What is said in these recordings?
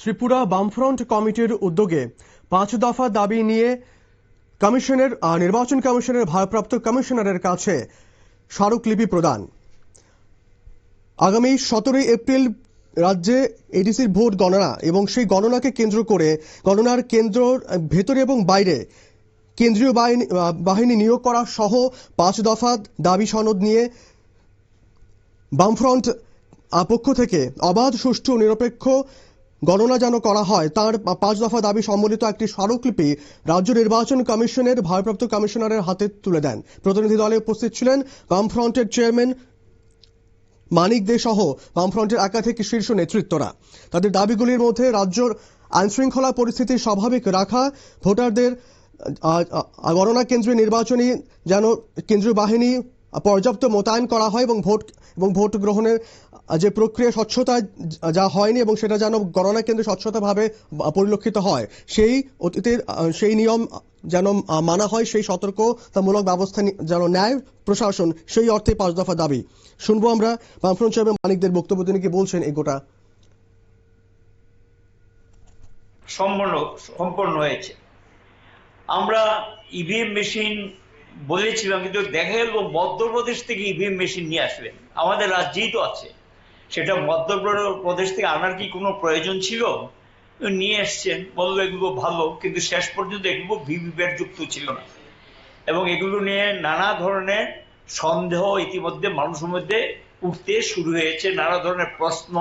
ত্রিপুরা বামফ্রন্ট কমিটির উদ্যোগে ৫ দফা দাবি নিয়ে নির্বাচন কমিশনের ভারপ্রাপ্ত কমিশনারের কাছে স্মারকলিপি প্রদান। আগামী ১৭ এপ্রিল রাজ্যে এডিসির ভোট গণনা এবং সেই গণনাকে কেন্দ্র করে গণনার কেন্দ্রের ভেতরে এবং বাইরে কেন্দ্রীয় বাহিনী নিয়োগ করা সহ ৫ দফা দাবি সনদ নিয়ে বামফ্রন্ট পক্ষ থেকে অবাধ, সুষ্ঠু, নিরপেক্ষ গণনা যেন করা হয় তার ৫ দফা দাবি সম্বলিত একটি স্মারকলিপি রাজ্য নির্বাচন কমিশনের ভারপ্রাপ্ত কমিশনারের হাতে তুলে দেন। প্রতিনিধি দলে উপস্থিত ছিলেন বামফ্রন্টের চেয়ারম্যান মানিক দে সহ বামফ্রন্টের একাধিক শীর্ষ নেতৃত্বরা। তাদের দাবিগুলির মধ্যে রাজ্যের আইনশৃঙ্খলা পরিস্থিতি স্বাভাবিক রাখা, ভোটারদের গণনা কেন্দ্রে নির্বাচনী যেন কেন্দ্রীয় বাহিনী পর্যাপ্ত মোতায়েন করা হয় এবং ভোট গ্রহণের যে প্রক্রিয়া স্বচ্ছতা যা হয়নি এবং সেটা যেন গণনা কেন্দ্রে স্বচ্ছতাভাবে পরিলক্ষিত হয়, সেই নিয়ম যেন মানা হয়, সেই সতর্কতামূলক ব্যবস্থা যেন নেয় প্রশাসন, সেই অর্থে ৫ দফা দাবি। শুনবো আমরা বামফ্রন্ট চেয়ারম্যান মানিকদের বক্তব্য, তিনি কি বলছেন এই গোটা সম্পন্ন হয়েছে। আমরা ইভিএম মেশিন বলেছিলাম, কিন্তু দেখা গেল মধ্যপ্রদেশ থেকে ইভিএম মেশিন নিয়ে আসবেন। আমাদের রাজ্যেই তো আছে, সেটা মধ্যপ্রদেশ থেকে আনার কি কোনো প্রয়োজন ছিল? নিয়ে এসছেন, বললো এগুলো ভালো, কিন্তু শেষ পর্যন্ত এগুলো ভিভিপ্যাট যুক্ত ছিল না এবং এগুলো নিয়ে নানা ধরনের সন্দেহ ইতিমধ্যে মানুষের মধ্যে উঠতে শুরু হয়েছে, নানা ধরনের প্রশ্ন,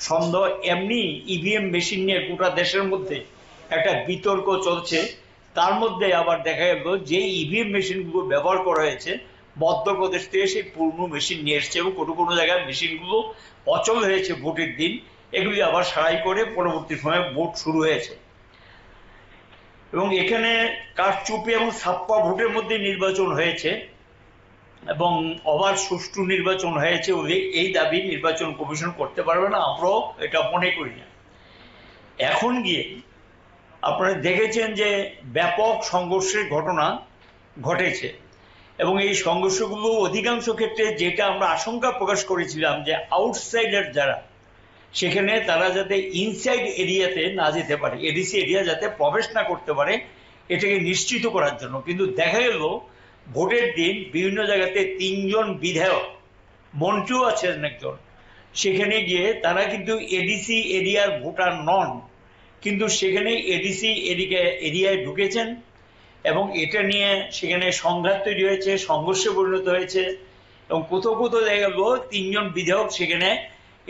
সন্দেহ। এমনি ইভিএম মেশিন নিয়ে গোটা দেশের মধ্যে একটা বিতর্ক চলছে। তার মধ্যে আবার দেখা গেল যে ইভিএম মেশিনগুলো ব্যবহার করা হয়েছে মধ্যপ্রদেশ থেকে সেই পুরনো মেশিন নিয়ে এসছে এবং কোনো কোনো জায়গায় মেশিনগুলো অচল হয়েছে ভোটের দিন, এগুলি আবার সারাই করে পরবর্তী সময়ে ভোট শুরু হয়েছে। এবং এখানে কারচুপি এবং ছাপ্পা ভোটের মধ্যে নির্বাচন হয়েছে এবং অবাধ, সুষ্ঠু নির্বাচন হয়েছে। এই দাবি নির্বাচন কমিশন করতে পারবে না, আমরাও এটা মনে করি না। এখন গিয়ে আপনারা দেখেছেন যে ব্যাপক সংঘর্ষের ঘটনা ঘটেছে এবং এই সংঘর্ষগুলো অধিকাংশ ক্ষেত্রে যেটা আমরা আশঙ্কা প্রকাশ করেছিলাম যে আউটসাইডার যারা, সেখানে তারা যাতে ইনসাইড এরিয়াতে না যেতে পারে, এডিসি এরিয়া যাতে প্রবেশ না করতে পারে, এটাকে নিশ্চিত করার জন্য। কিন্তু দেখা গেল ভোটের দিন বিভিন্ন জায়গাতে 3 জন বিধায়ক, মন্ত্রীও আছেন একজন, সেখানে গিয়ে তারা কিন্তু এডিসি এরিয়ার ভোটার নন, কিন্তু সেখানে এডিসি এরিয়ায় ঢুকেছেন এবং এটা নিয়ে সেখানে সংঘাত তৈরি হয়েছে, সংঘর্ষে পরিণত হয়েছে এবং কোথাও কোথাও দেখা গেল 3 জন বিধায়ক সেখানে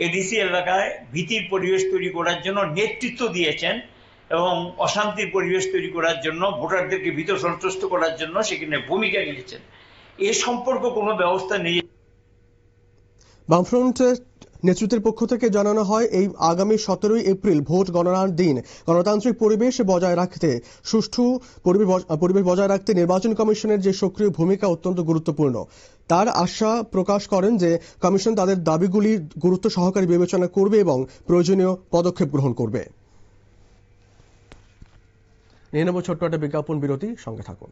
এডিসি এলাকায় ভীতির পরিবেশ তৈরি করার জন্য নেতৃত্ব দিয়েছেন এবং অশান্তির পরিবেশ তৈরি করার জন্য, ভোটারদেরকে ভীত সন্ত্রস্ত করার জন্য সেখানে ভূমিকা নিয়েছেন। এ সম্পর্ক কোনো ব্যবস্থা নেই। বামফ্রন্টের নেতৃত্বের পক্ষ থেকে জানানো হয়, এই আগামী ১৭ এপ্রিল ভোট গণনার দিন গণতান্ত্রিক পরিবেশ বজায় রাখতে, সুষ্ঠু পরিবেশ বজায় রাখতে নির্বাচন কমিশনের যে সক্রিয় ভূমিকা অত্যন্ত গুরুত্বপূর্ণ। তার আশা প্রকাশ করেন যে কমিশন তাদের দাবিগুলি গুরুত্ব সহকারে বিবেচনা করবে এবং প্রয়োজনীয় পদক্ষেপ গ্রহণ করবে। নিয়ে নেব ছোট্ট একটা বিজ্ঞাপন বিরতি, সঙ্গে থাকুন।